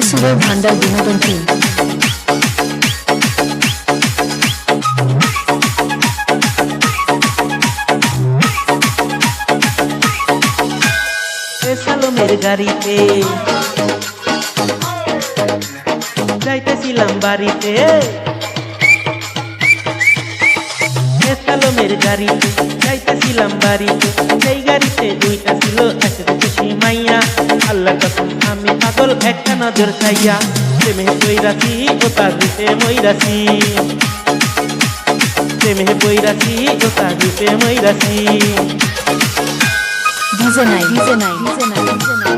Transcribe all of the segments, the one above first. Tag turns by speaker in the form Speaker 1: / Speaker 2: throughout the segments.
Speaker 1: সুরের ভান্ডার বিনোদন টিম।
Speaker 2: সালমের গাড়িতে যাইতেছিলাম বাড়িতে, সালমের গাড়িতে যাইতেছিলাম বাড়িতে। সেই গাড়িতে দুইটা ছিল একটা খুশি মাইয়া, আল্লাহ কসম আমি পাগল একটা নজর চাইয়া। প্রেমে বইরাছি ও তার রূপে মইরাছি, প্রেমে বইরাছি ও তার রূপে মইরাছি।
Speaker 1: ডিজে নাই ডিজে নাই ডিজে নাই ডিজে নাই।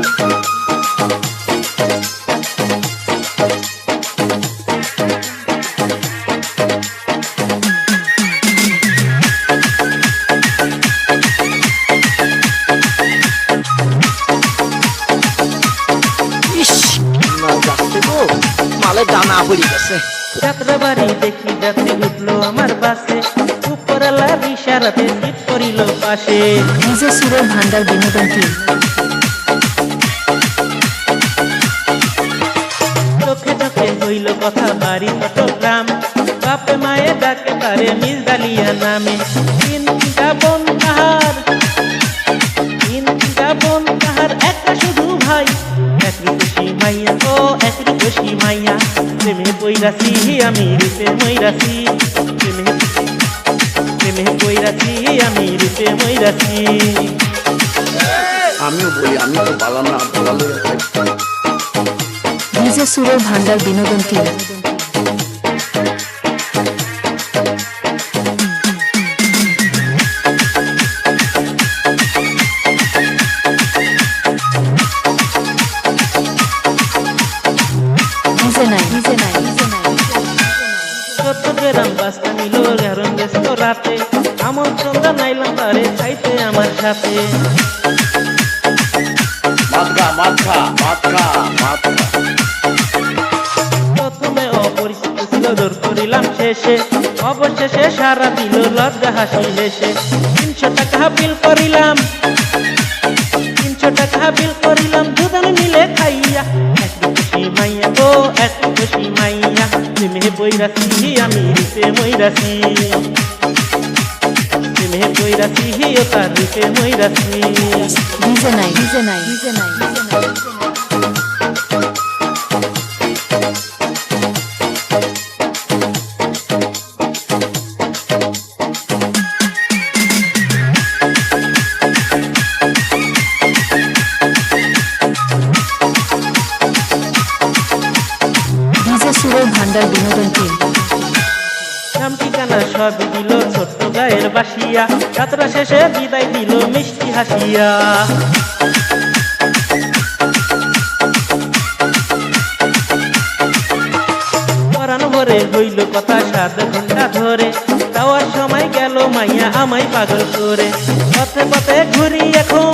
Speaker 2: যাত্রা বাড়ি দেখি যাত্রী উঠলো আমার বাসে, উপরওয়ালা ইশারাতে সিট করিল পাশে।
Speaker 1: ডিজে সুরের ভান্ডার বিনোদন টিম।
Speaker 2: চোখে চোখে হইল কথা বাড়ি চট্টগ্রাম, বাপে মায়ে ডাকে তারে মিস ডালিয়া নামে। তিনটা বোন তাহার, তিনটা বোন তাহার একটা শুধু ভাই, এক রূপসী মাইয়া ও এক রূপসী মাইয়া। প্রেমে বইরাছি আমি রূপে মইরাছি, প্রেমে প্রেমে বইরাছি আমি রূপে মইরাছি।
Speaker 3: আমিও বলি, আমি তো পালাম না, পালালে
Speaker 1: ডিজে সুরের ভান্ডার বিনোদন টিম। ডিজে নাই ডিজে নাই ডিজে নাই।
Speaker 2: চট্টগ্রাম বাসটা নিল গেরম ব্যস্ত রাতে, আমন্ত্রণ জানাইলাম তারে খাইতে আমার সাথে। প্রথমে অপরিচিত ছিল দূর করিলাম শেষে, অবশেষে সারা দিল লজ্জা হাসি হেসে। 300 টাকা বিল করিলাম, 300 টাকা বিল করিলাম দুজন মিলে খাইয়া। এক খুশি মাইয়া ও এক খুশি মাইয়া, প্রেমে বইরাছি আমি রূপে মইরাছি, প্রেমে বইরাছি ও তার রূপে মইরাছি।
Speaker 1: ডিজে নাই ডিজে নাই ডিজে নাই ডিজে নাই। ডিজে সুরের ভান্ডার বিনোদন টিম।
Speaker 2: নাম ঠিকানা সবই দিল ছোট্ট গায়ের বাসিয়া, যাত্রা শেষে বিদায় দিল মিষ্টি হাসিয়া। পরাণ ভরে হইল কথা 7 ঘন্টা ধরে, যাওয়ার সময় গেল মাইয়া আমায় পাগল করে। পথে পথে ঘুরি এখন,